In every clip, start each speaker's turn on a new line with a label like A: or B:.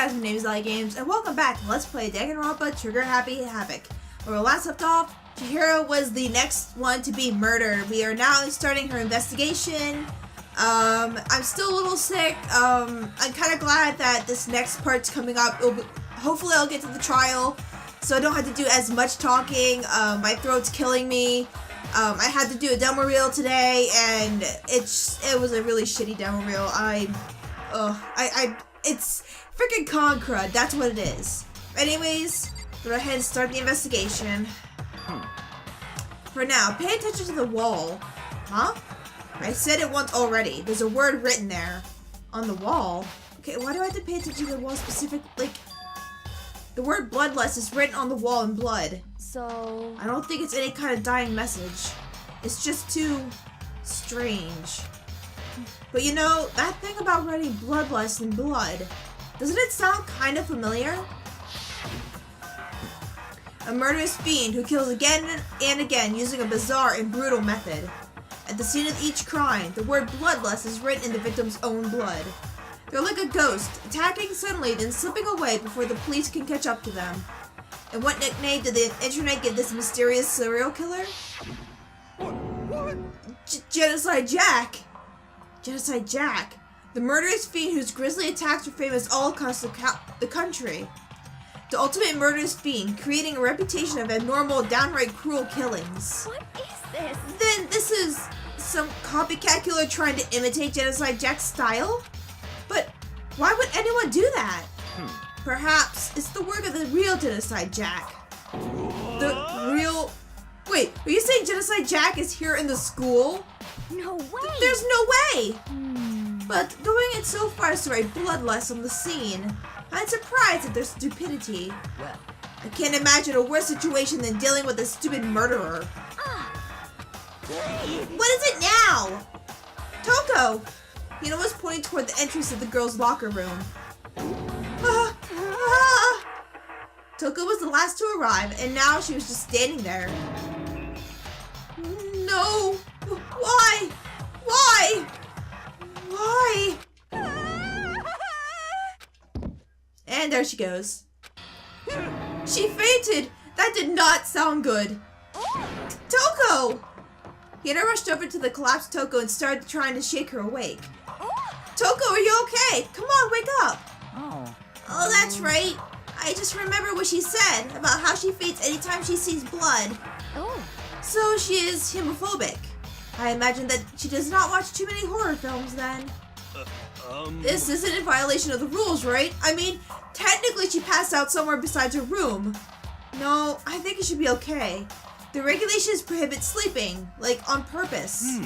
A: guys, my name is Ali Games, and welcome back to Let's Play Danganronpa Trigger Happy Havoc. Where we last left off, Chihiro was the next one to be murdered. We are now starting her investigation. I'm still a little sick. I'm kind of glad that this next part's coming up. Hopefully I'll get to the trial, so I don't have to do as much talking. My throat's killing me. I had to do a demo reel today, and it was a really shitty demo reel. It's freaking con crud, that's what it is. Anyways, go ahead and start the investigation. For now, pay attention to the wall. Huh? I said it once already. There's a word written there. On the wall? Okay, why do I have to pay attention to the wall specifically? Like, the word bloodless is written on the wall in blood.
B: So...
A: I don't think it's any kind of dying message. It's just too strange. But you know, that thing about writing bloodlust in blood, doesn't it sound kind of familiar? A murderous fiend who kills again and again using a bizarre and brutal method. At the scene of each crime, the word bloodlust is written in the victim's own blood. They're like a ghost, attacking suddenly then slipping away before the police can catch up to them. And what nickname did the internet give this mysterious serial killer? Genocide Jack! Genocide Jack, the murderous fiend whose grisly attacks are famous all across the country. The ultimate murderous fiend, creating a reputation of abnormal, downright cruel killings.
B: What is this?
A: Then this is some copycat killer trying to imitate Genocide Jack's style? But why would anyone do that? Perhaps it's the work of the real Genocide Jack. The real... Wait, are you saying Genocide Jack is here in the school?
B: No way!
A: There's no way! But going it so far as to write bloodlust on the scene, I'm surprised at their stupidity.
B: Well.
A: I can't imagine a worse situation than dealing with a stupid murderer. What is it now? Toko! Hina was pointing toward the entrance of the girls' locker room. Toko was the last to arrive, and now she was just standing there. No! Why? Why? Why? And there she goes. She fainted! That did not sound good. Toko! Hina rushed over to the collapsed Toko and started trying to shake her awake. Toko, are you okay? Come on, wake up! Oh, that's right. I just remember what she said about how she faints anytime she sees blood. So she is homophobic. I imagine that she does not watch too many horror films then. This isn't in violation of the rules, right? I mean, technically she passed out somewhere besides her room. No, I think it should be okay. The regulations prohibit sleeping, like on purpose.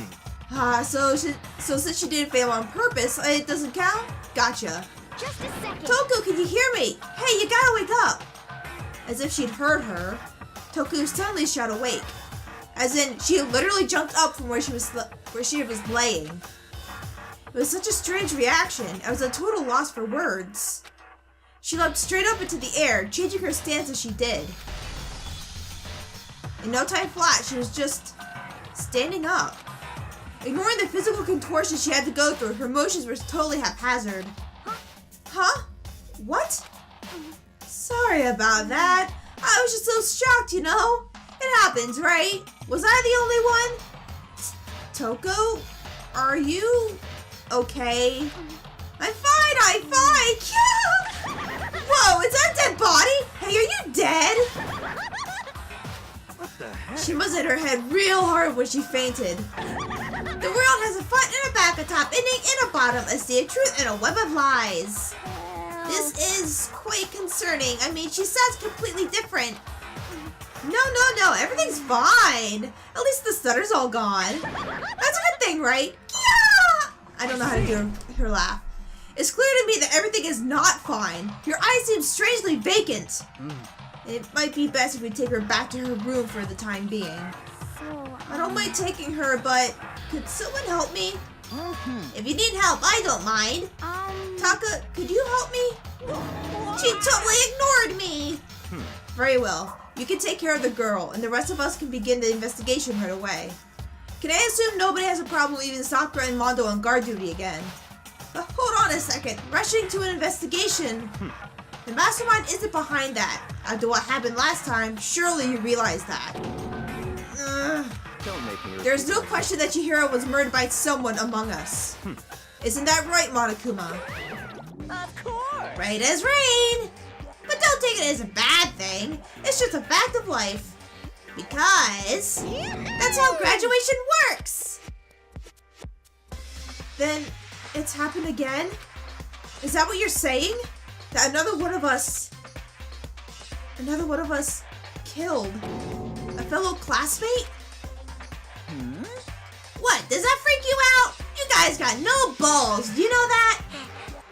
A: So since she didn't fail on purpose, it doesn't count? Gotcha.
B: Just a second.
A: Toko, can you hear me? Hey, you gotta wake up. As if she'd heard her, Toko suddenly shot awake. As in, she literally jumped up from where she was laying. It was such a strange reaction. I was at a total loss for words. She leapt straight up into the air, changing her stance as she did. In no time flat, she was just standing up. Ignoring the physical contortions she had to go through, her motions were totally haphazard. Huh? What? Sorry about that. I was just so shocked, you know? It happens, right? Was I the only one? Toko, are you okay? I'm fine. Whoa, is that a dead body? Hey, are you dead?
C: What the heck?
A: She must hit her head real hard when she fainted. The world has a front and a back, a top ending and a bottom, a sea of truth and a web of lies. This is quite concerning. I mean, she sounds completely different. No, everything's fine. At least the stutter's all gone. That's a good thing, right? Yeah! I don't know how to do her laugh. It's clear to me that everything is not fine. Your eyes seem strangely vacant. It might be best if we take her back to her room for the time being. I don't mind taking her, but could someone help me? If you need help, I don't mind. Taka, could you help me? She totally ignored me. Very well. You can take care of the girl, and the rest of us can begin the investigation right away. Can I assume nobody has a problem leaving Sakura and Mondo on guard duty again? But hold on on a second. Rushing to an investigation. The mastermind isn't behind that. After what happened last time, surely you realize that.
C: Don't make me repeat
A: There's no
C: myself.
A: question that Chihiro was murdered by someone among us. Isn't that right, Monokuma?
C: Of course!
A: Right as rain! But don't take it as a bad thing. It's just a fact of life. Because that's how graduation works! Then it's happened again? Is that what you're saying? That another one of us killed a fellow classmate? What, does that freak you out? You guys got no balls, do you know that?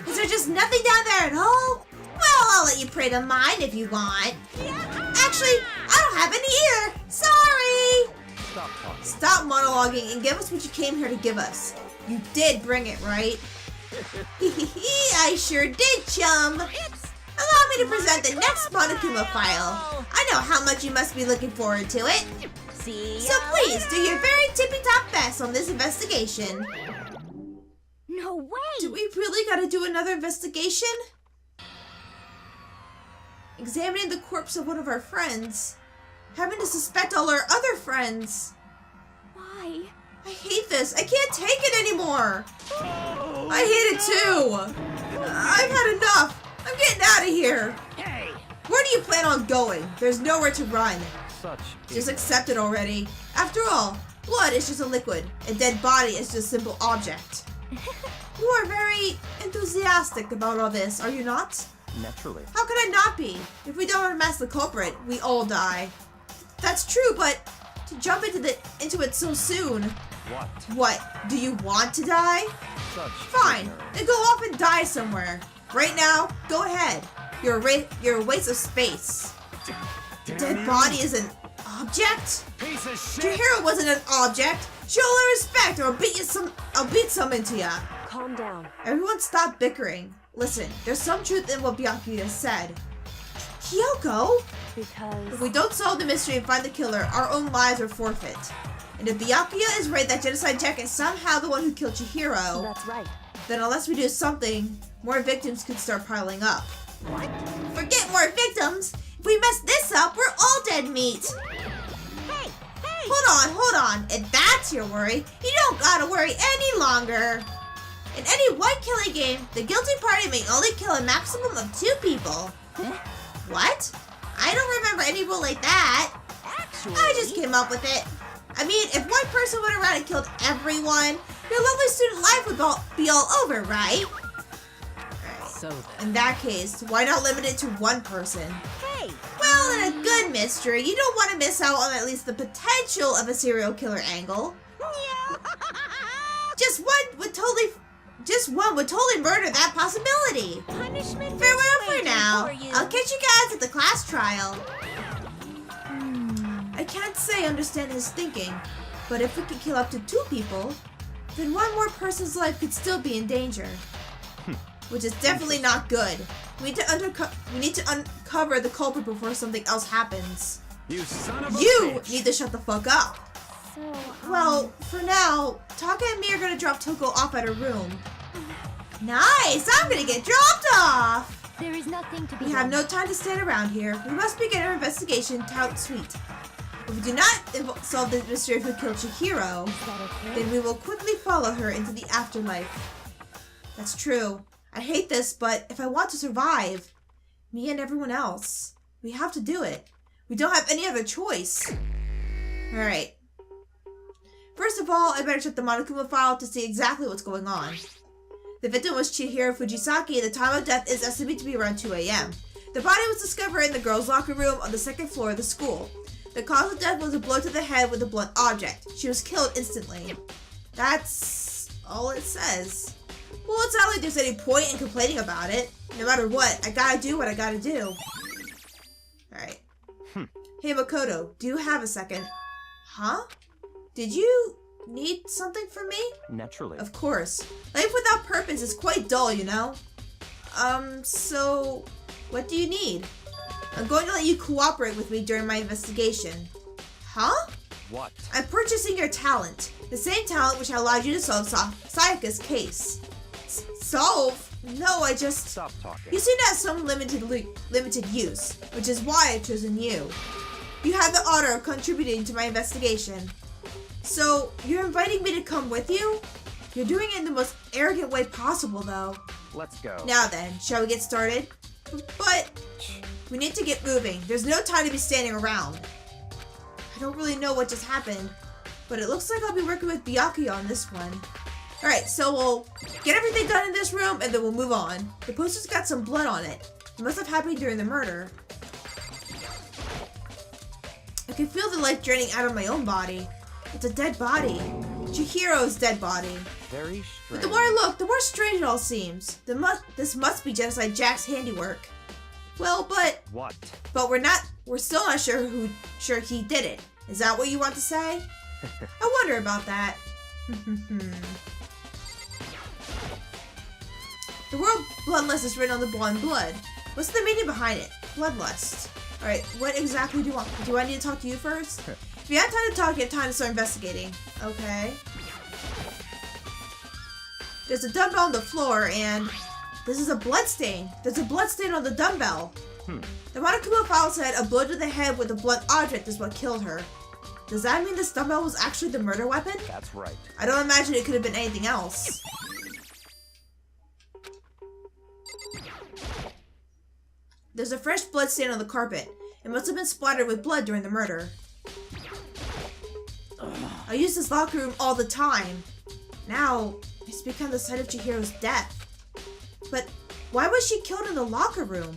A: Is there just nothing down there at all? Well, I'll let you pray to mine if you want. Actually, I don't have any either. Sorry.
C: Stop talking.
A: Stop monologuing and give us what you came here to give us. You did bring it, right? I sure did, chum. Allow me to present the next Monokuma file. I know how much you must be looking forward to it.
B: See
A: So please, do your very tippy-top best on this investigation.
B: No way!
A: Do we really gotta do another investigation? Examining the corpse of one of our friends. Having to suspect all our other friends.
B: Why?
A: I hate this. I can't take it anymore. I hate it too. I've had enough. I'm getting out of here.
C: Hey!
A: Where do you plan on going? There's nowhere to run.
C: Such
A: Just accept it already. After all, blood is just a liquid. A dead body is just a simple object. You are very enthusiastic about all this, are you not?
C: naturally.
A: How could I not be? If we don't unmask the culprit, we all die. That's true, but to jump into it so soon.
C: What?
A: What? Do you want to die?
C: Such
A: Fine.
C: ignorance.
A: Then go off and die somewhere. Right now, go ahead. You're a waste of space. The dead body is an object?
C: Piece of shit!
A: Chihiro wasn't an object. Show her respect or I'll beat some into ya.
B: Calm down.
A: Everyone stop bickering. Listen, there's some truth in what Byakuya said. Kyoko?
B: Because...
A: If we don't solve the mystery and find the killer, our own lives are forfeit. And if Byakuya is right that Genocide Jack is somehow the one who killed Chihiro,
B: That's right.
A: then unless we do something, more victims could start piling up. Forget more victims! If we mess this up, we're all dead meat!
B: Hey! Hey!
A: Hold on. If that's your worry, you don't gotta worry any longer. In any white killing game, the guilty party may only kill a maximum of 2 people. What? I don't remember any rule like that.
B: Actually...
A: I just came up with it. I mean, if one person went around and killed everyone, your lovely student life would be all over, right? Alright.
B: So then...
A: In that case, why not limit it to 1 person?
B: Hey!
A: Well, in a good mystery, you don't want to miss out on at least the potential of a serial killer angle. Just one would totally murder that possibility.
B: Punishment
A: Farewell for
B: waiting
A: now.
B: for you.
A: I'll catch you guys at the class trial. I can't say I understand his thinking, but if we could kill up to 2 people, then one more person's life could still be in danger. Which is definitely not good. We need to uncover the culprit before something else happens.
C: You son of a
A: You
C: bitch!
A: need to shut the fuck up.
B: So,
A: Well, for now, Taka and me are gonna drop Toko off at her room. Nice! I'm gonna get dropped off!
B: there is nothing to be
A: We have
B: done.
A: no time to stand around here. We must begin our investigation tout sweet. If we do not solve the mystery of who killed Chihiro,
B: Is that okay?
A: then we will quickly follow her into the afterlife. That's true. I hate this, but if I want to survive, me and everyone else, we have to do it. We don't have any other choice. Alright. First of all, I better check the Monokuma file to see exactly what's going on. The victim was Chihiro Fujisaki, and the time of death is estimated to be around 2 a.m. The body was discovered in the girls' locker room on the 2nd floor of the school. The cause of death was a blow to the head with a blunt object. She was killed instantly. That's all it says. Well, it's not like there's any point in complaining about it. No matter what, I gotta do what I gotta do. Alright. Hey, Makoto, do you have a second? Huh? Did you need something from me?
C: Naturally.
A: Of course. Life without purpose is quite dull, you know? So what do you need? I'm going to let you cooperate with me during my investigation. Huh?
C: What?
A: I'm purchasing your talent. The same talent which allowed you to solve Sayaka's case. Solve? No, I just...
C: Stop talking.
A: You seem to have some limited use, which is why I've chosen you. You had the honor of contributing to my investigation. So, you're inviting me to come with you? You're doing it in the most arrogant way possible, though.
C: Let's go.
A: Now then, shall we get started? But we need to get moving. There's no time to be standing around. I don't really know what just happened, but it looks like I'll be working with Byakuya on this one. Alright, so we'll get everything done in this room and then we'll move on. The poster's got some blood on it. It must have happened during the murder. I can feel the life draining out of my own body. It's a dead body. Chihiro's dead body.
C: Very strange.
A: But the more I look, the more strange it all seems. This must be Genocide Jack's handiwork. Well, but
C: What?
A: we're still not sure he did it. Is that what you want to say? I wonder about that. The word bloodlust is written on the blonde blood. What's the meaning behind it? Bloodlust. Alright, what exactly do you want? Do I need to talk to you first? If you have time to talk, you have time to start investigating. Okay. There's a dumbbell on the floor, and this is a blood stain. There's a blood stain on the dumbbell. The Monokuma file said a blow to the head with a blunt object is what killed her. Does that mean this dumbbell was actually the murder weapon?
C: That's right.
A: I don't imagine it could have been anything else. There's a fresh blood stain on the carpet. It must have been splattered with blood during the murder. I use this locker room all the time. Now, it's become the site of Chihiro's death. But why was she killed in the locker room?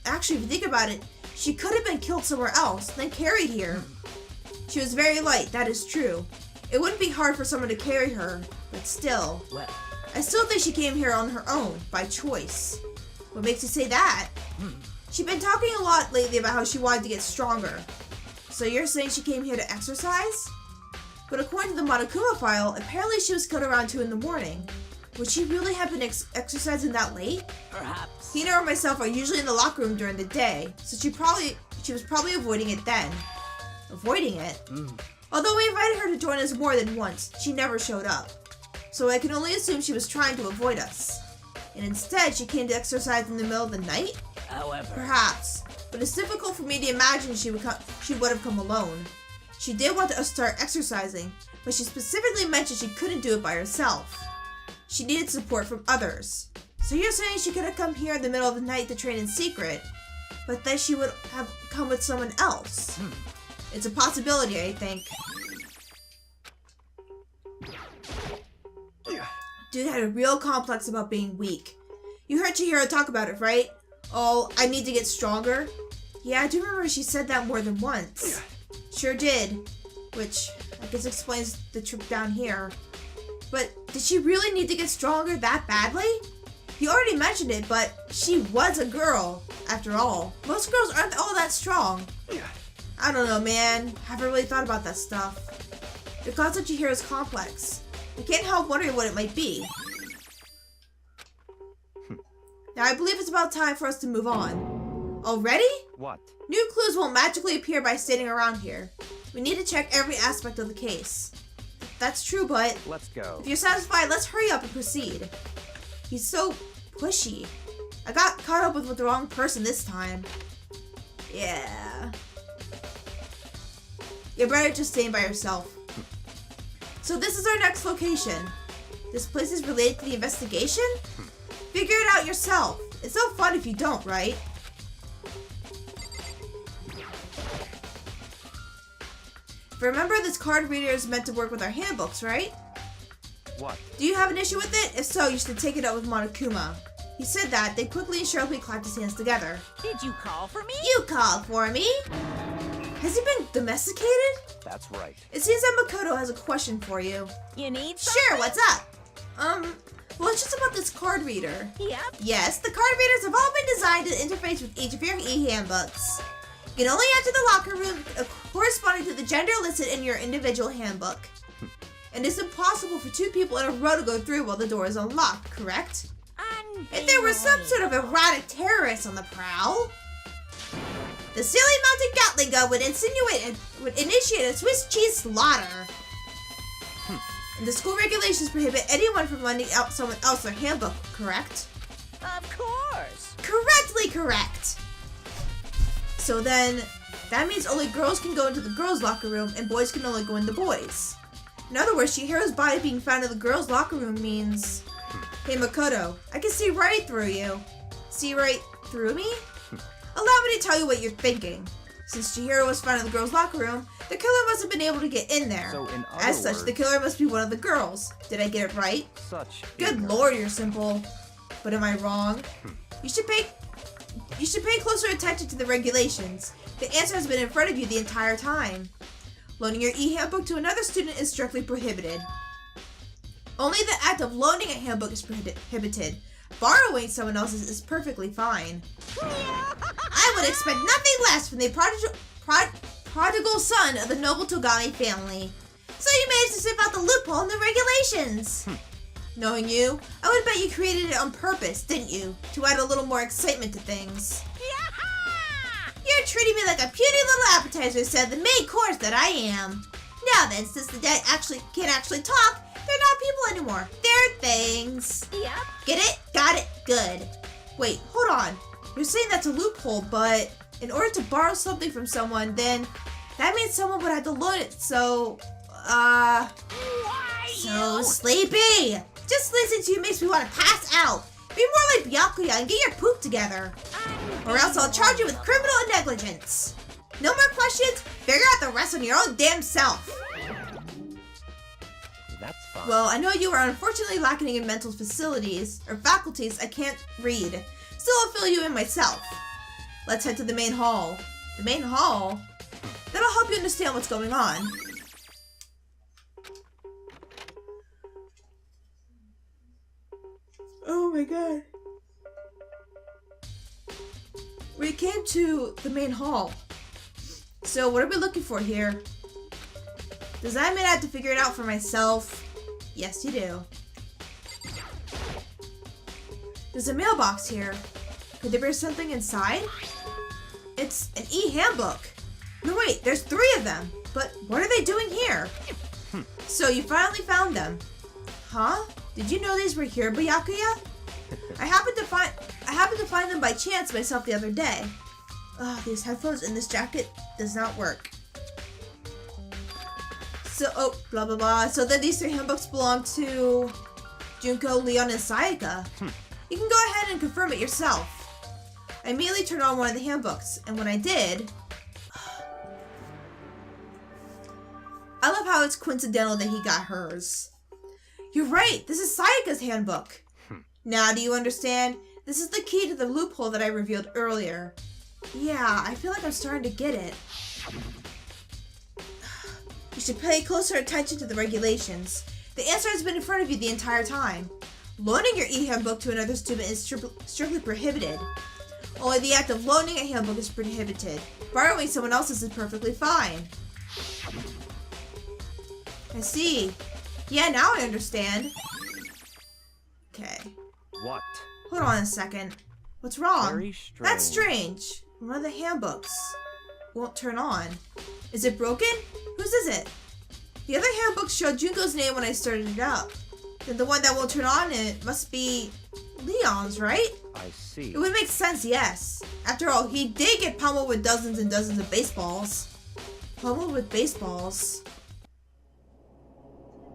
A: Actually, if you think about it, she could have been killed somewhere else, then carried here. She was very light, that is true. It wouldn't be hard for someone to carry her, but still.
C: Well.
A: I still think she came here on her own, by choice. What makes you say that? She's been talking a lot lately about how she wanted to get stronger. So you're saying she came here to exercise? But according to the Monokuma file, apparently she was killed around 2 in the morning. Would she really have been exercising that late?
B: Perhaps.
A: Hina or myself are usually in the locker room during the day, so she was probably avoiding it then. Avoiding it? Although we invited her to join us more than once, she never showed up. So I can only assume she was trying to avoid us. And instead, she came to exercise in the middle of the night?
B: However.
A: Perhaps, but it's difficult for me to imagine she would have come alone. She did want to start exercising, but she specifically mentioned she couldn't do it by herself. She needed support from others. So you're saying she could have come here in the middle of the night to train in secret, but then she would have come with someone else. It's a possibility, I think. Dude had a real complex about being weak. You heard Chihiro talk about it, right? Oh, I need to get stronger? Yeah, I do remember she said that more than once. Sure did. Which, I guess explains the trip down here. But, did she really need to get stronger that badly? You already mentioned it, but she was a girl, after all. Most girls aren't all that strong. I don't know, man. Haven't really thought about that stuff. The cause of Chihiro's complex. I can't help wondering what it might be. Now, I believe it's about time for us to move on. Already?
C: What?
A: New clues won't magically appear by standing around here. We need to check every aspect of the case. That's true, but
C: Let's go.
A: if you're satisfied, let's hurry up and proceed. He's so pushy. I got caught up with the wrong person this time. Yeah. You're better just staying by yourself. So this is our next location. This place is related to the investigation? Figure it out yourself. It's no fun if you don't, right? Remember, this card reader is meant to work with our handbooks, right?
C: What?
A: Do you have an issue with it? If so, you should take it up with Monokuma. He said that, then quickly and sharply clapped his hands together.
B: Did you call for me?
A: You called for me! Has he been domesticated?
C: That's right.
A: It seems that Makoto has a question for you.
B: You need
A: Sure, what's up? Well, it's just about this card reader.
B: Yep.
A: Yes, the card readers have all been designed to interface with each of your e-handbooks. You can only enter the locker room corresponding to the gender listed in your individual handbook. And it's impossible for 2 people in a row to go through while the door is unlocked, correct? If there were some sort of erratic terrorist on the prowl, the silly mounted Gatling gun would initiate a Swiss cheese slaughter. And the school regulations prohibit anyone from lending out someone else their handbook, correct?
B: Of course.
A: Correctly correct. So then, that means only girls can go into the girls' locker room and boys can only go in the boys'. In other words, Chihiro's body being found in the girls' locker room means... Hey Makoto, I can see right through you. See right through me? Allow me to tell you what you're thinking. Since Chihiro was found in the girls' locker room, the killer must have been able to get in there.
C: So in other
A: As such,
C: words,
A: the killer must be one of the girls. Did I get it right?
C: such
A: Good
C: ignorance.
A: lord, you're simple. But am I wrong? You should pay closer attention to the regulations. The answer has been in front of you the entire time. Loaning your e-handbook to another student is strictly prohibited. Only the act of loaning a handbook is prohibited. Borrowing someone else's is perfectly fine. I would expect nothing less from the prodigal son of the noble Togami family. So you managed to slip out the loophole in the regulations. Knowing you, I would bet you created it on purpose, didn't you? To add a little more excitement to things. You're treating me like a puny little appetizer instead of the main course that I am. Now then, since the dead can't actually talk, they're not people anymore. They're things.
B: Yep.
A: Get it? Got it? Good. Wait, hold on. You're saying that's a loophole, but in order to borrow something from someone, then that means someone would have to loan it, so,
B: Why
A: So
B: you?
A: sleepy! Just listening to you makes me want to pass out. Be more like Byakuya and get your poop together. Or else I'll charge you with criminal negligence. No more questions? Figure out the rest on your own damn self.
C: That's fine.
A: Well, I know you are unfortunately lacking in mental facilities, or faculties I can't read. Still, I'll fill you in myself. Let's head to the main hall. The main hall? That'll help you understand what's going on. Oh my god. We came to the main hall. So what are we looking for here? Does that mean I have to figure it out for myself? Yes, you do. There's a mailbox here. Could there be something inside? It's an e-handbook. No, wait, there's 3 of them. But what are they doing here? So you finally found them. Huh? Did you know these were here, Byakuya? I happened to find them by chance myself the other day. Ugh, these headphones in this jacket does not work. So, oh, blah, blah, blah. So then these 3 handbooks belong to Junko, Leon, and Sayaka. You can go ahead and confirm it yourself. I immediately turned on one of the handbooks, and when I did... I love how it's coincidental that he got hers. You're right, this is Sayaka's handbook. Now do you understand? This is the key to the loophole that I revealed earlier. Yeah, I feel like I'm starting to get it. You should pay closer attention to the regulations. The answer has been in front of you the entire time. Loaning your e-handbook to another student is strictly prohibited. Only the act of loaning a handbook is prohibited. Borrowing someone else's is perfectly fine. I see. Yeah, now I understand. Okay.
C: What?
A: Hold on a second. What's wrong?
C: Very strange.
A: That's strange. One of the handbooks won't turn on. Is it broken? Whose is it? The other handbook showed Junko's name when I started it up. Then the one that won't turn on, it must be Leon's, right?
C: I see.
A: It would make sense, yes. After all, he did get pummeled with dozens and dozens of baseballs. Pummeled with baseballs.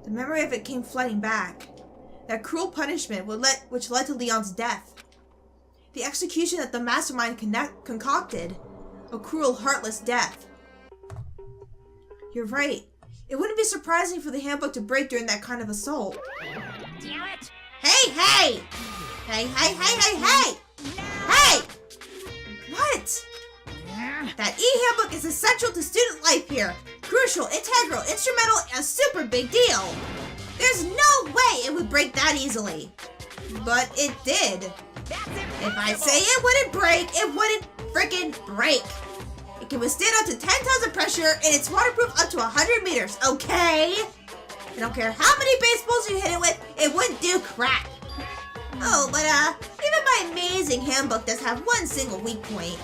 A: The memory of it came flooding back. That cruel punishment which led to Leon's death. The execution that the mastermind concocted. A cruel, heartless death. You're right. It wouldn't be surprising for the handbook to break during that kind of assault.
B: Damn it!
A: Hey, hey! Hey, hey, hey, hey, hey! Hey! What? That e-handbook is essential to student life here. Crucial, integral, instrumental, and a super big deal. There's no way it would break that easily. But it did. If I say it wouldn't break, it wouldn't freaking break. It can withstand up to 10 tons of pressure, and it's waterproof up to 100 meters, okay? I don't care how many baseballs you hit it with, it wouldn't do crap. Oh, but even my amazing handbook does have one single weak point.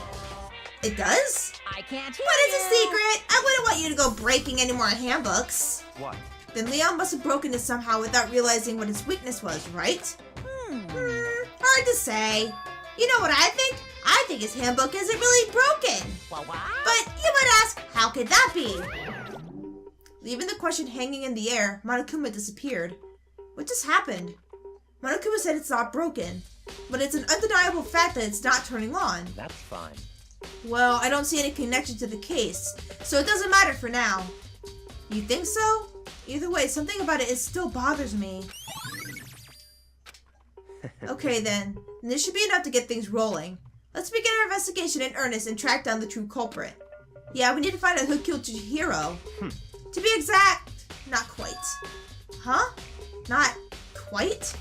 A: It does?
B: I can't hear
A: What is a
B: you.
A: secret? I wouldn't want you to go breaking any more handbooks.
C: What?
A: Then Leon must have broken it somehow without realizing what his weakness was, right? Or hard to say. You know what I think? I think his handbook isn't really broken.
B: What?
A: But you might ask, how could that be? Leaving the question hanging in the air, Monokuma disappeared. What just happened? Monokuma said it's not broken, but it's an undeniable fact that it's not turning on.
C: That's fine.
A: Well, I don't see any connection to the case, so it doesn't matter for now. You think so? Either way, something about it still bothers me. Okay then, this should be enough to get things rolling. Let's begin our investigation in earnest and track down the true culprit. Yeah, we need to find out who killed Chihiro. To be exact, not quite. Huh? Not quite?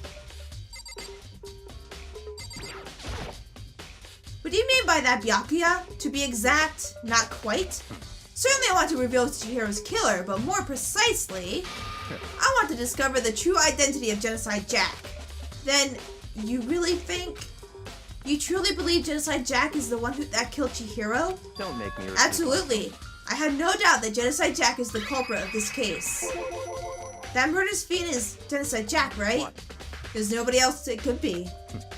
A: What do you mean by that, Byakuya? To be exact, not quite? Certainly I want to reveal Chihiro's killer, but more precisely, I want to discover the true identity of Genocide Jack. Then, you really think... You truly believe Genocide Jack is the one that killed Chihiro?
C: Don't make me repeat
A: Absolutely. I have no doubt that Genocide Jack is the culprit of this case. That murderous fiend is Genocide Jack, right?
C: What?
A: There's nobody else it could be.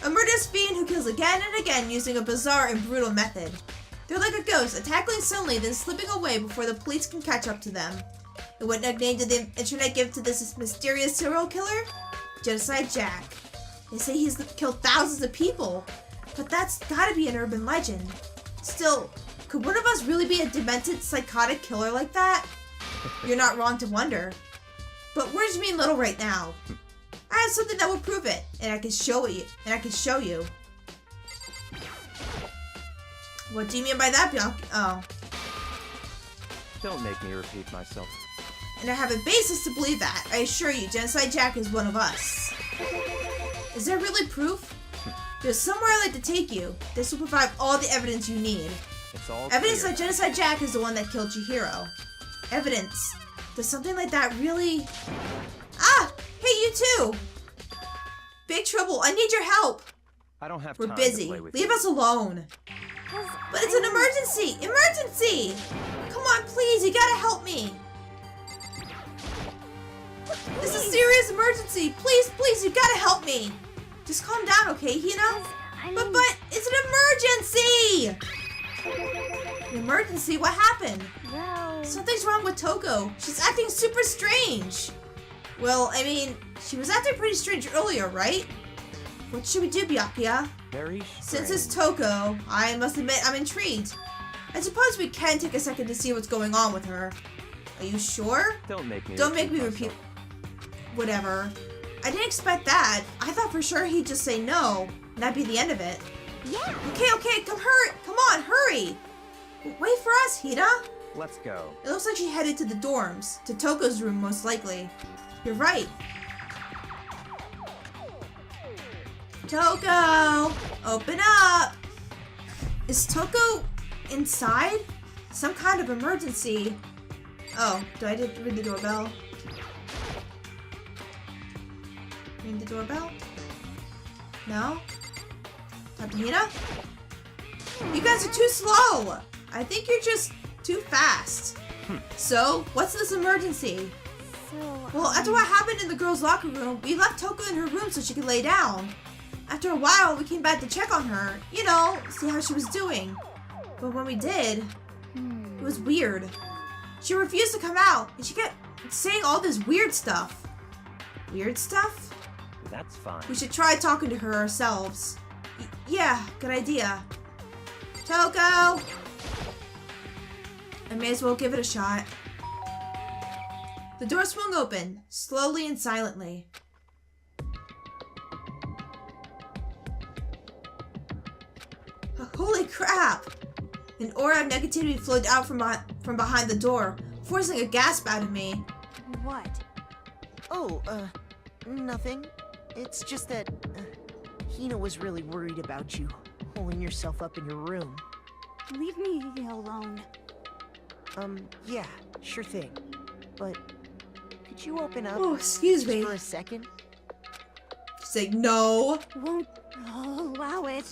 A: A murderous fiend who kills again and again using a bizarre and brutal method. They're like a ghost, attacking suddenly then slipping away before the police can catch up to them. And what nickname did the internet give to this mysterious serial killer? Genocide Jack. They say he's killed thousands of people, but that's gotta be an urban legend. Still, could one of us really be a demented, psychotic killer like that? You're not wrong to wonder. But where's me and Little right now? I have something that will prove it, and I can show you. What do you mean by that, Byakuya? Oh.
C: Don't make me repeat myself.
A: And I have a basis to believe that. I assure you, Genocide Jack is one of us. Is there really proof? There's somewhere I'd like to take you. This will provide all the evidence you need.
C: It's all
A: Evidence
C: clear.
A: that Genocide Jack is the one that killed Chihiro. Evidence. Does something like that really... Ah! Hey, you too! Big trouble. I need your help.
C: I don't have
A: We're
C: time
A: busy.
C: to play with
A: Leave
C: you.
A: us alone. But it's an emergency! Emergency! Come on, please, you gotta help me! This is a serious emergency! Please, please, you gotta help me! Just calm down, okay, Hina? But, it's an emergency! An emergency? What happened?
B: Well...
A: Something's wrong with Toko. She's acting super strange. Well, I mean, she was acting pretty strange earlier, right? What should we do, Byakuya?
C: Very
A: Since it's
C: strange.
A: Toko, I must admit I'm intrigued. I suppose we can take a second to see what's going on with her. Are you sure?
C: Don't make me
A: repeat.
C: myself.
A: Whatever. I didn't expect that. I thought for sure he'd just say no, and that'd be the end of it.
B: Yeah.
A: Okay, come on, hurry. Wait for us, Hina.
C: Let's go.
A: It looks like she headed to the dorms, to Toko's room most likely. You're right. Toko! Open up! Is Toko inside? Some kind of emergency. Oh, do I need to ring the doorbell? Ring the doorbell? No? Talk to Hina? You guys are too slow! I think you're just too fast. So, what's this emergency? Well, after what happened in the girls' locker room, we left Toko in her room so she could lay down. After a while, we came back to check on her, you know, see how she was doing. But when we did, it was weird. She refused to come out, and she kept saying all this weird stuff. Weird stuff?
C: That's fine.
A: We should try talking to her ourselves. Yeah, good idea. Toko! I may as well give it a shot. The door swung open, slowly and silently. Holy crap! An aura of negativity flowed out from behind the door, forcing a gasp out of me.
B: What?
D: Oh, nothing. It's just that Hina was really worried about you, holding yourself up in your room.
B: Leave me alone.
D: Yeah, sure thing. But could you open up
A: Oh, excuse
D: just
A: me.
D: for a second?
A: She's like, no.
B: Won't allow it.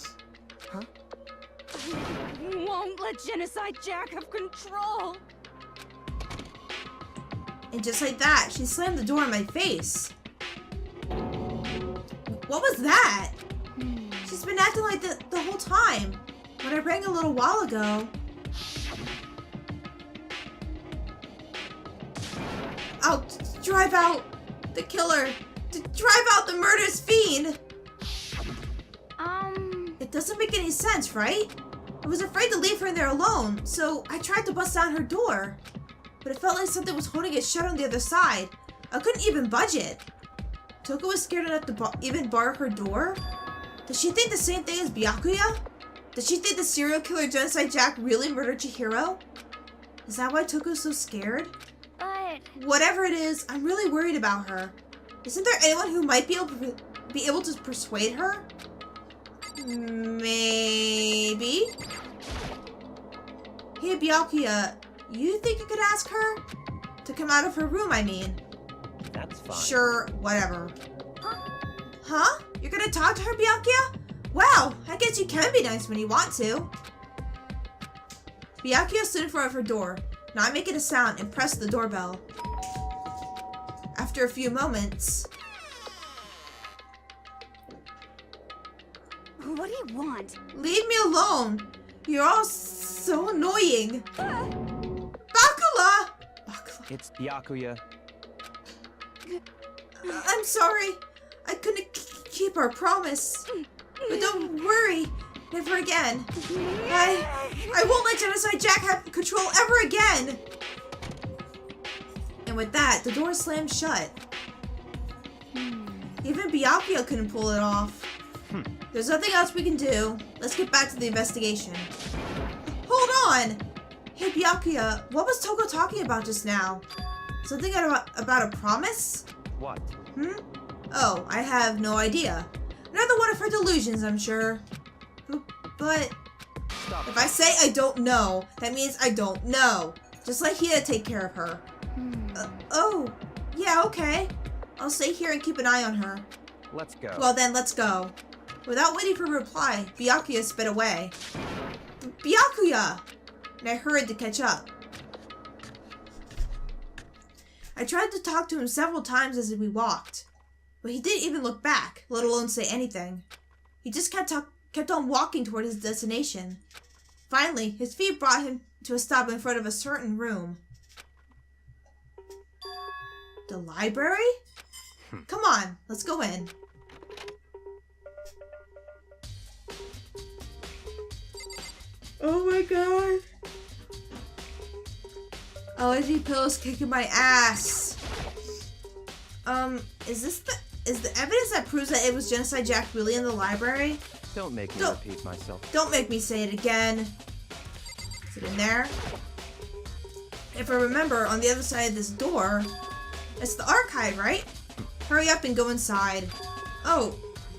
D: Huh?
B: Won't let Genocide Jack have control.
A: And just like that, she slammed the door in my face. What was that? She's been acting like the whole time. When I rang a little while ago... I'll drive out the killer. To drive out the murderous fiend. It doesn't make any sense, right? I was afraid to leave her in there alone, so I tried to bust down her door. But it felt like something was holding it shut on the other side. I couldn't even budge it. Toko was scared enough to even bar her door? Does she think the same thing as Byakuya? Does she think the serial killer Genocide Jack really murdered Chihiro? Is that why Toko's so scared?
B: But...
A: Whatever it is, I'm really worried about her. Isn't there anyone who might be able to persuade her? Maybe? Hey Byakuya, you think you could ask her? To come out of her room, I mean.
C: That's fine.
A: Sure, whatever. Huh? You're gonna talk to her, Byakuya? Wow, I guess you can be nice when you want to. Byakuya stood in front of her door, not making a sound, and pressed the doorbell. After a few moments...
B: What do you want?
A: Leave me alone! You're all so annoying! Bakula!
C: It's Byakuya.
A: I'm sorry. I couldn't keep our promise. But don't worry. Never again. I won't let Genocide Jack have control ever again! And with that, the door slammed shut. Even Byakuya couldn't pull it off. There's nothing else we can do. Let's get back to the investigation. Hold on! Hey Byakuya, what was Toko talking about just now? Something about a promise?
C: What?
A: Oh, I have no idea. Another one of her delusions, I'm sure. But
C: Stop.
A: if I say I don't know, that means I don't know. Just let Hina take care of her. Oh, yeah, okay. I'll stay here and keep an eye on her.
C: Let's go.
A: Well then, let's go. Without waiting for a reply, Byakuya sped away. Byakuya! And I hurried to catch up. I tried to talk to him several times as we walked, but he didn't even look back, let alone say anything. He just kept on walking toward his destination. Finally, his feet brought him to a stop in front of a certain room. The library? Come on, let's go in. Oh my god. LED pillows kicking my ass. Is the evidence that proves that it was Genocide Jack really in the library?
C: Don't make me repeat myself.
A: Don't make me say it again. Is it in there? If I remember, on the other side of this door, it's the archive, right? Hurry up and go inside. Oh,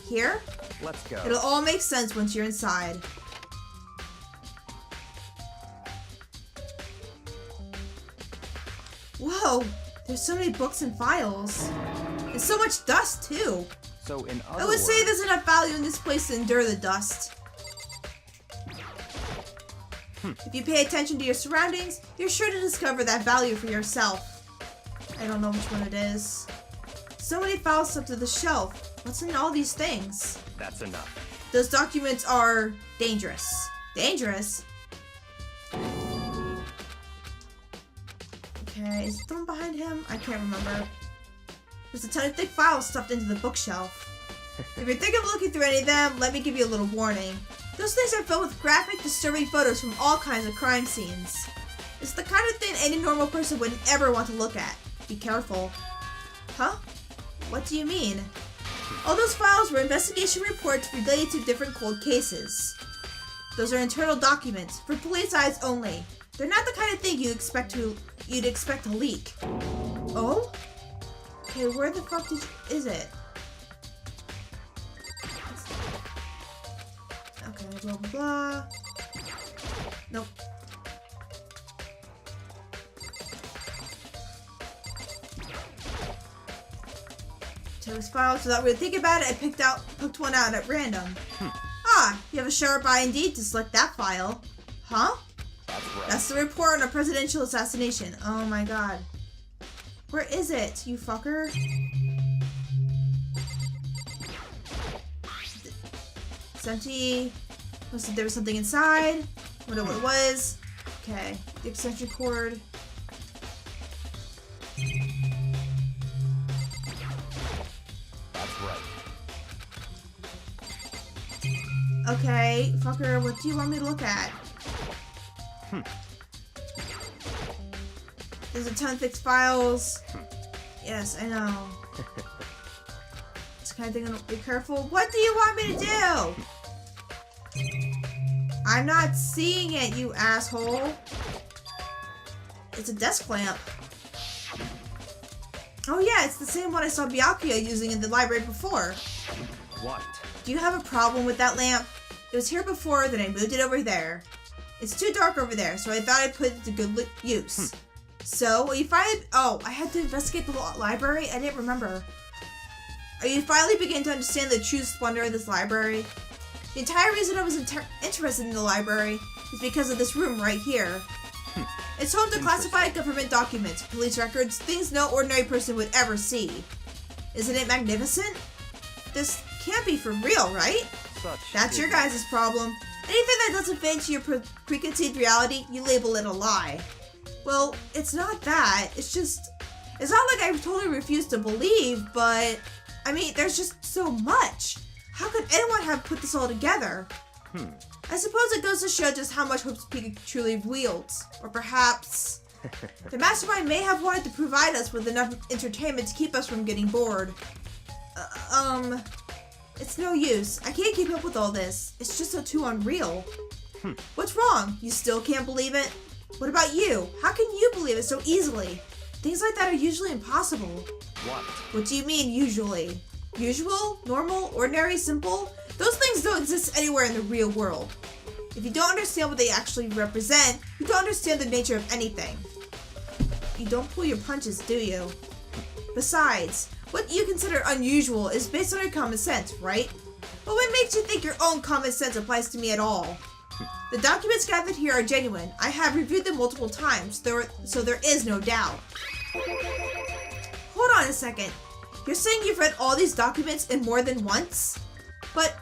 A: here?
C: Let's go.
A: It'll all make sense once you're inside. Whoa, there's so many books and files. And so much dust, too.
C: So in other
A: I would
C: words,
A: say there's enough value in this place to endure the dust. If you pay attention to your surroundings, you're sure to discover that value for yourself. I don't know which one it is. So many files up to the shelf. What's in all these things?
C: that's enough.
A: Those documents are dangerous. Dangerous? Okay, is the one behind him? I can't remember. There's a ton of thick files stuffed into the bookshelf. If you're thinking of looking through any of them, let me give you a little warning. Those things are filled with graphic, disturbing photos from all kinds of crime scenes. It's the kind of thing any normal person wouldn't ever want to look at. Be careful. Huh? What do you mean? All those files were investigation reports related to different cold cases. Those are internal documents, for police eyes only. They're not the kind of thing you'd expect to leak. Oh? Okay, where the fuck is it? Okay, blah blah blah. Nope. To his files without really thinking about it, I picked one out at random. Ah, you have a sharp eye indeed to select that file. Huh?
C: That's right.
A: That's the report on a presidential assassination. Oh my god. Where is it, you fucker? It's empty. Looks like there was something inside. Wonder what it was. Okay, the extension cord.
C: That's right.
A: Okay, fucker, what do you want me to look at? There's a ton of fixed files. Yes, I know. This kind of thing, be careful. What do you want me to do? I'm not seeing it, you asshole. It's a desk lamp. Oh yeah, it's the same one I saw Byakuya using in the library before.
C: What?
A: Do you have a problem with that lamp? It was here before, then I moved it over there. It's too dark over there, so I thought I'd put it to good use. So, you finally... Oh, I had to investigate the library? I didn't remember. Are you finally beginning to understand the true splendor of this library? The entire reason I was interested in the library is because of this room right here. It's home to classified government documents, police records, things no ordinary person would ever see. Isn't it magnificent? This can't be for real, right? That's your guys' problem. Anything that doesn't fit into your preconceived reality, you label it a lie. Well, it's not that. It's not like I totally refuse to believe, but I mean, there's just so much. How could anyone have put this all together? I suppose it goes to show just how much hope Pika truly wields. Or perhaps the mastermind may have wanted to provide us with enough entertainment to keep us from getting bored. It's no use. I can't keep up with all this. It's just so too unreal. What's wrong? You still can't believe it? What about you? How can you believe it so easily? Things like that are usually impossible.
C: What?
A: What do you mean, usually? Usual? Normal? Ordinary? Simple? Those things don't exist anywhere in the real world. If you don't understand what they actually represent, you don't understand the nature of anything. You don't pull your punches, do you? Besides, what you consider unusual is based on your common sense, right? But what makes you think your own common sense applies to me at all? The documents gathered here are genuine. I have reviewed them multiple times, so there is no doubt. Hold on a second. You're saying you've read all these documents and more than once? But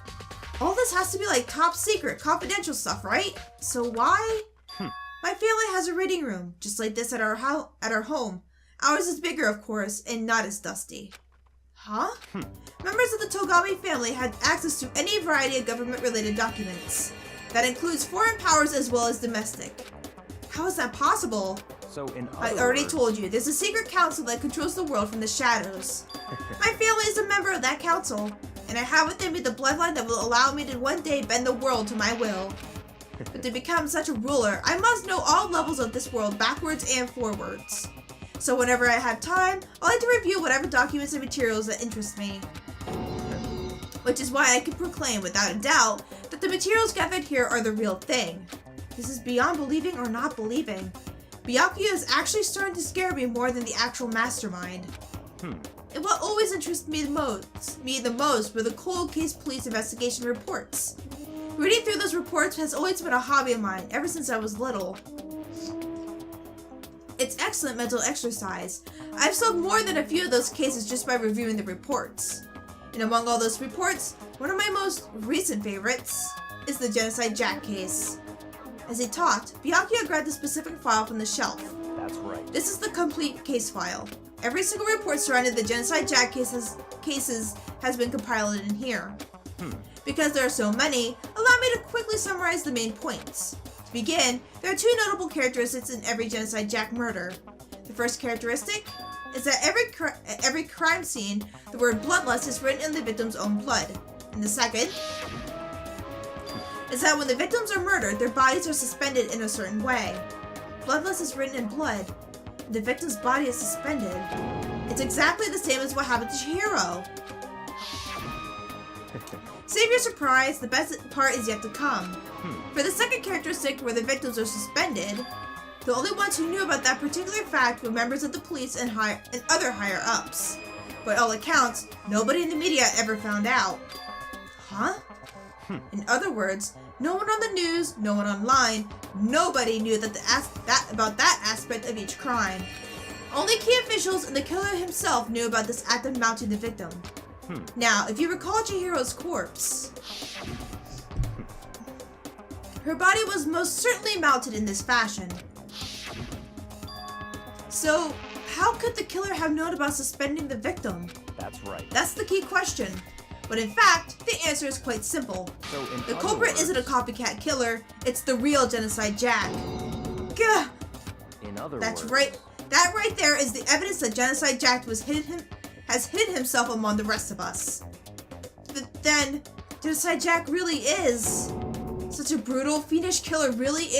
A: all this has to be like top secret, confidential stuff, right? So why? My family has a reading room, just like this at our home. Ours is bigger, of course, and not as dusty. Huh? Members of the Togami family had access to any variety of government-related documents. That includes foreign powers as well as domestic. How is that possible?
C: So in
A: I
C: other
A: already
C: words,
A: told you, there's a secret council that controls the world from the shadows. My family is a member of that council, and I have within me the bloodline that will allow me to one day bend the world to my will. But to become such a ruler, I must know all levels of this world backwards and forwards. So whenever I have time, I like to review whatever documents and materials that interest me. Which is why I can proclaim without a doubt that the materials gathered here are the real thing. This is beyond believing or not believing. Byakuya is actually starting to scare me more than the actual mastermind. And what always interested me the most were the cold case police investigation reports. Reading through those reports has always been a hobby of mine ever since I was little. It's excellent mental exercise. I've solved more than a few of those cases just by reviewing the reports. And among all those reports, one of my most recent favorites is the Genocide Jack case. As he talked, Byakuya grabbed a specific file from the shelf.
C: That's right.
A: This is the complete case file. Every single report surrounding the Genocide Jack cases has been compiled in here. Because there are so many, allow me to quickly summarize the main points. To begin, there are two notable characteristics in every Genocide Jack murder. The first characteristic is that every crime scene, the word bloodlust is written in the victim's own blood. And the second is that when the victims are murdered, their bodies are suspended in a certain way. Bloodlust is written in blood. The victim's body is suspended. It's exactly the same as what happened to Chihiro. Save your surprise, the best part is yet to come. For the second characteristic, where the victims are suspended, the only ones who knew about that particular fact were members of the police and other higher-ups. By all accounts, nobody in the media ever found out. Huh? In other words, no one on the news, no one online, nobody knew about that aspect of each crime. Only key officials and the killer himself knew about this act of mounting the victim. Now, if you recall Chihiro's corpse, Her body was most certainly mounted in this fashion. So, how could the killer have known about suspending the victim?
C: That's right.
A: That's the key question. But in fact, the answer is quite simple.
C: So in
A: The
C: other
A: culprit
C: words-
A: isn't a copycat killer, it's the real Genocide Jack. Gah!
C: In other
A: That's
C: words,
A: right. That right there is the evidence that Genocide Jack has hidden himself among the rest of us. Then, Genocide Jack really is such a brutal, fiendish killer. Really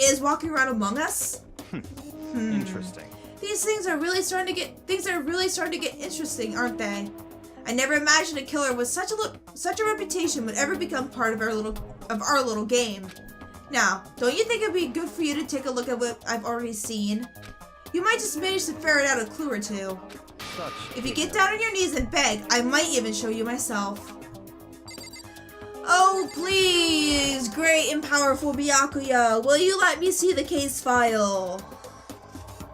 A: is walking around among us.
C: Interesting.
A: These things are really starting to get interesting, aren't they? I never imagined a killer with such a reputation would ever become part of our little game. Now, don't you think it'd be good for you to take a look at what I've already seen? You might just manage to ferret out a clue or two.
C: Such
A: If you get down on your knees and beg, I might even show you myself. Oh, please, great and powerful Byakuya, will you let me see the case file?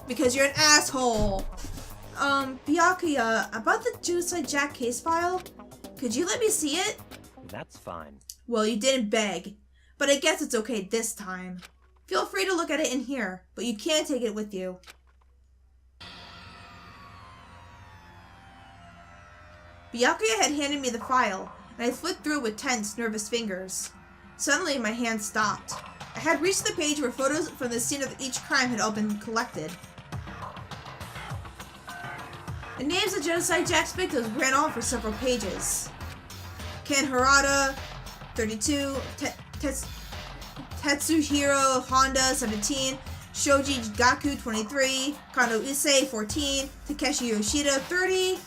A: Because you're an asshole. Byakuya, about the Genocide Jack case file, could you let me see it?
C: That's fine.
A: Well, you didn't beg, but I guess it's okay this time. Feel free to look at it in here, but you can't take it with you. Byakuya had handed me the file, and I flipped through it with tense, nervous fingers. Suddenly, my hand stopped. I had reached the page where photos from the scene of each crime had all been collected. The names of Genocide Jack's victims ran on for several pages. Ken Harada, 32, Tetsuhiro Honda, 17, Shoji Gaku, 23, Kano Issei, 14, Takeshi Yoshida, 30,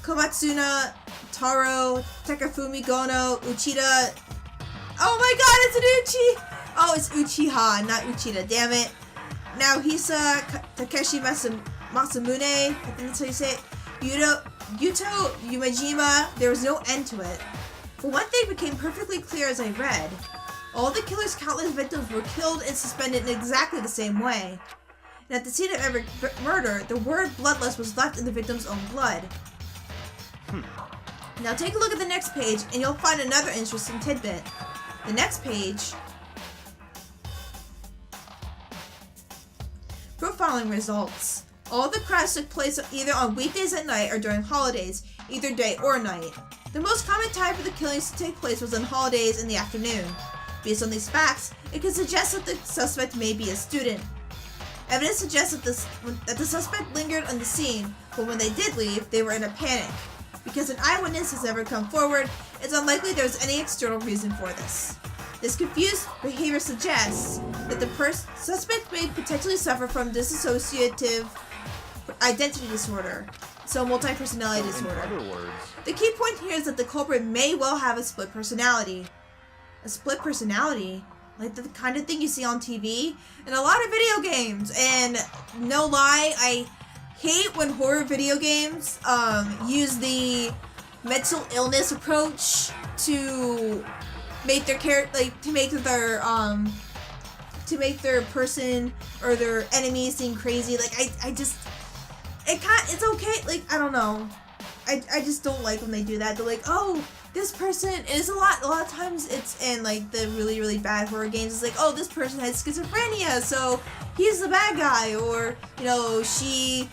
A: Komatsuna Taro, Takafumi Gono, Uchida. Oh my god, it's an Uchi! Oh, it's Uchiha, not Uchida, damn it. Now Hisa Takeshi Masamune, I think that's how you say it. Yuto Yumajima, there was no end to it. But one thing became perfectly clear as I read. All the killer's countless victims were killed and suspended in exactly the same way. And at the scene of every murder, the word bloodless was left in the victim's own blood. Now take a look at the next page and you'll find another interesting tidbit. The next page, profiling results. All the crimes took place either on weekdays at night or during holidays, either day or night. The most common time for the killings to take place was on holidays in the afternoon. Based on these facts, it could suggest that the suspect may be a student. Evidence suggests that the suspect lingered on the scene, but when they did leave, they were in a panic. Because an eyewitness has never come forward, it's unlikely there was any external reason for this. This confused behavior suggests that the suspect may potentially suffer from dissociative identity disorder, so multi-personality disorder.
C: In other words,
A: The key point here is that the culprit may well have a split personality. A split personality? Like the kind of thing you see on TV in a lot of video games. And no lie, I hate when horror video games use the mental illness approach to make their to make their person or their enemy seem crazy. Like it's okay. Like I don't know. I just don't like when they do that. They're like, oh, this person is a lot of times it's in like the really, really bad horror games. It's like, oh, this person has schizophrenia, so he's the bad guy, or you know, she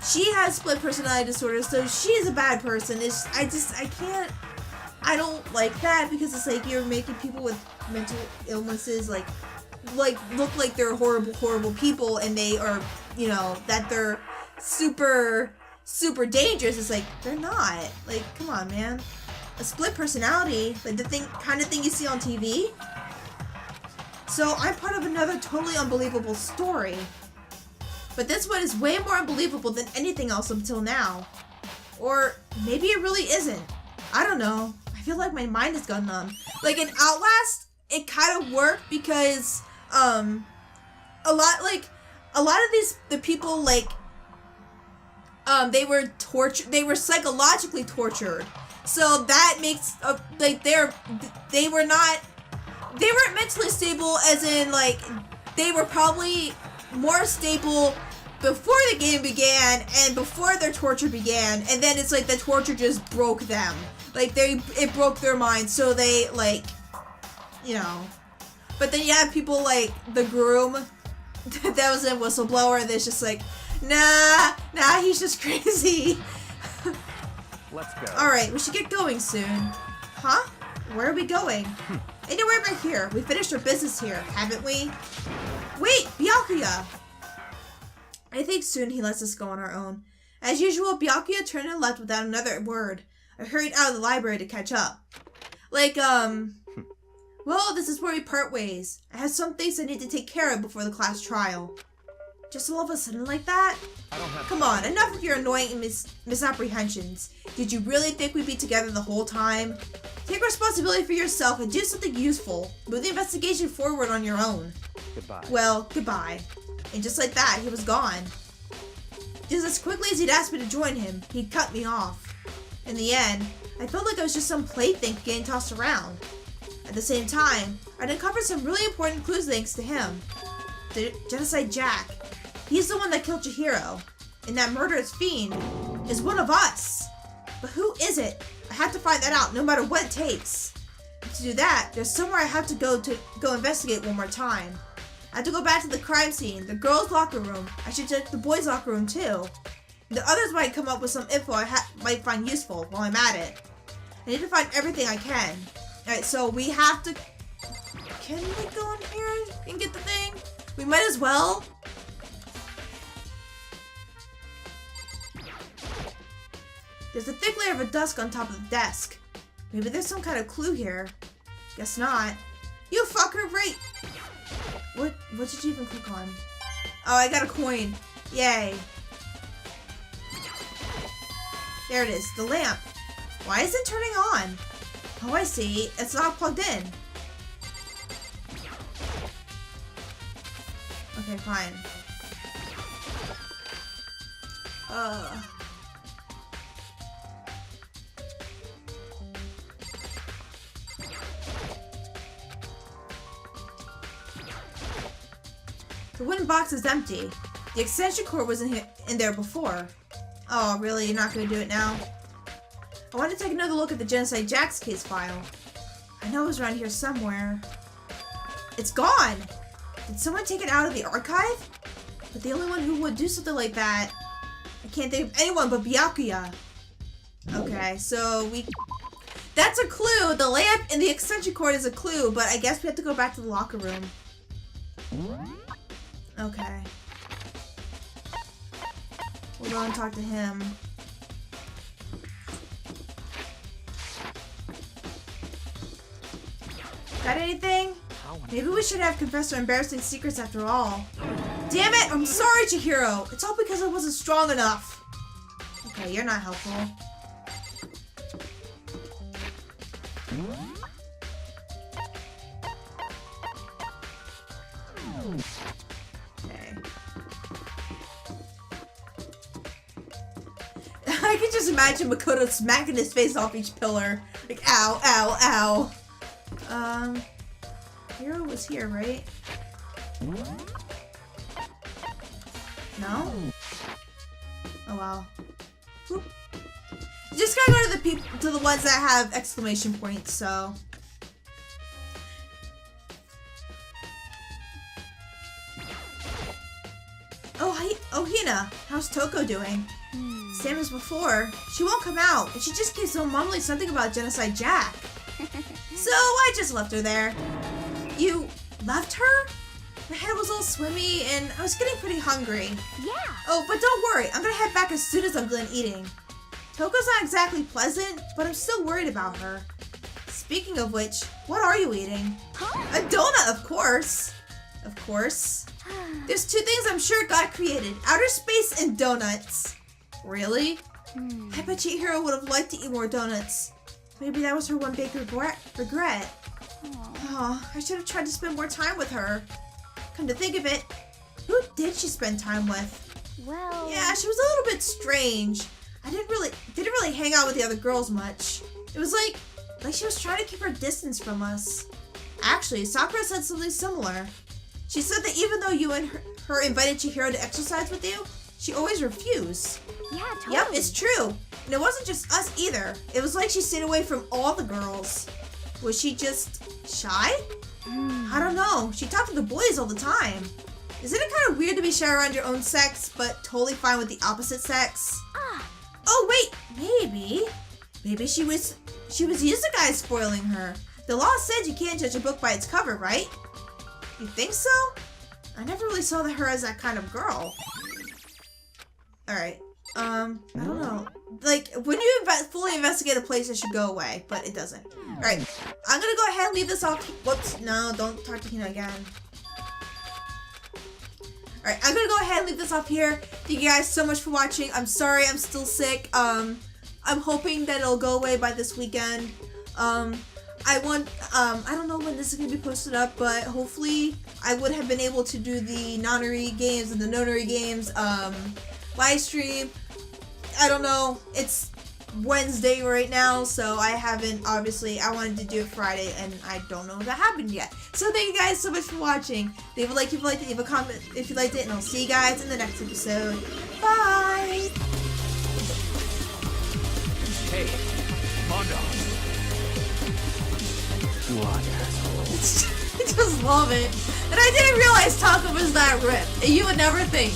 A: has split personality disorder, so she's a bad person. I don't like that because it's like you're making people with mental illnesses like look like they're horrible people, and they are, you know, that they're super dangerous. It's like they're not. Like, come on, man. A split personality, like the kind of thing you see on TV. So I'm part of another totally unbelievable story. But this one is way more unbelievable than anything else until now. Or maybe it really isn't. I don't know. I feel like my mind has gone numb. Like in Outlast, it kind of worked because a lot of the people like they were tortured. They were psychologically tortured. So that makes like they weren't mentally stable, as in like they were probably more stable before the game began and before their torture began, and then it's like the torture just broke them. Like it broke their minds, so they like, you know. But then you have people like the groom that was a whistleblower that's just like, nah, he's just crazy.
C: Let's go.
A: Alright, we should get going soon. Huh? Where are we going? Anywhere but here. We finished our business here, haven't we? Wait, Byakuya! I think soon he lets us go on our own. As usual, Byakuya turned and left without another word. I hurried out of the library to catch up. Well, this is where we part ways. I have some things I need to take care of before the class trial. Just all of a sudden like that?
C: I don't have
A: Come on, enough of your annoying misapprehensions. Did you really think we'd be together the whole time? Take responsibility for yourself and do something useful. Move the investigation forward on your own.
C: Goodbye.
A: Well, goodbye. And just like that, he was gone. Just as quickly as he'd asked me to join him, he'd cut me off. In the end, I felt like I was just some plaything getting tossed around. At the same time, I'd uncovered some really important clues thanks to him. The Genocide Jack. He's the one that killed Chihiro. And that murderous fiend is one of us. But who is it? I have to find that out no matter what it takes. To do that, there's somewhere I have to go investigate one more time. I have to go back to the crime scene, the girls' locker room. I should check the boys' locker room too. The others might come up with some info I might find useful while I'm at it. I need to find everything I can. Alright, so we have to... Can we go in here and get the thing? We might as well. There's a thick layer of dust on top of the desk. Maybe there's some kind of clue here. Guess not. You fucker, right? What did you even click on? Oh, I got a coin. Yay. There it is, the lamp. Why is it turning on? Oh, I see. It's not plugged in. Okay, fine. The wooden box is empty. The extension cord was in there before. Oh, really? You're not going to do it now? I want to take another look at the Genocide Jack's case file. I know it was around here somewhere. It's gone! Did someone take it out of the archive? But the only one who would do something like that... I can't think of anyone but Byakuya. Okay, so we... That's a clue! The lamp and the extension cord is a clue, but I guess we have to go back to the locker room. Okay. We'll go and talk to him. Got anything? Maybe we should have confessed our embarrassing secrets after all. Damn it! I'm sorry, Chihiro! It's all because I wasn't strong enough. Okay, you're not helpful. Okay. I can just imagine Makoto smacking his face off each pillar. Like, ow, ow, ow. Hero was here, right? No? Oh wow. Whoop. Just gotta go to the ones that have exclamation points, so. Oh, hi, oh Hina, how's Toko doing? Same as before. She won't come out, and she just keeps on mumbling something about Genocide Jack. So I just left her there. You left her? My head was all swimmy, and I was getting pretty hungry.
B: Yeah.
A: Oh, but don't worry, I'm gonna head back as soon as I'm done eating. Toko's not exactly pleasant, but I'm still worried about her. Speaking of which, what are you eating?
B: Huh?
A: A donut, of course. Of course. There's two things I'm sure God created, outer space and donuts. Really? I bet Chihiro would have liked to eat more donuts. Maybe that was her one big regret. Oh, I should have tried to spend more time with her. Come to think of it, who did she spend time with?
B: Well...
A: Yeah, she was a little bit strange. I didn't really hang out with the other girls much. It was like she was trying to keep her distance from us. Actually, Sakura said something similar. She said that even though you and her invited Chihiro to exercise with you, she always refused.
B: Yeah, totally.
A: Yep, it's true. And it wasn't just us either. It was like she stayed away from all the girls. Was she just shy? I don't know. She talked to the boys all the time. Isn't it kind of weird to be shy around your own sex, but totally fine with the opposite sex? Oh wait, maybe she was Yuzukai spoiling her. The law says you can't judge a book by its cover, right? You think so? I never really saw her as that kind of girl. Alright, I don't know. Like, when you fully investigate a place, it should go away, but it doesn't. Alright, I'm gonna go ahead and leave this off. Whoops, no, don't talk to Hina again. Alright, I'm gonna go ahead and leave this off here. Thank you guys so much for watching. I'm sorry I'm still sick. I'm hoping that it'll go away by this weekend. I don't know when this is gonna be posted up, but hopefully I would have been able to do the Nonary games and the Nonary games, live stream. I don't know. It's Wednesday right now, so I haven't, obviously, I wanted to do it Friday, and I don't know if that happened yet. So thank you guys so much for watching. Leave a like if you liked it, leave a comment if you liked it, and I'll see you guys in the next episode. Bye!
C: Hey, Mondo. What asshole?
A: I just love it. And I didn't realize Taco was that ripped. You would never think.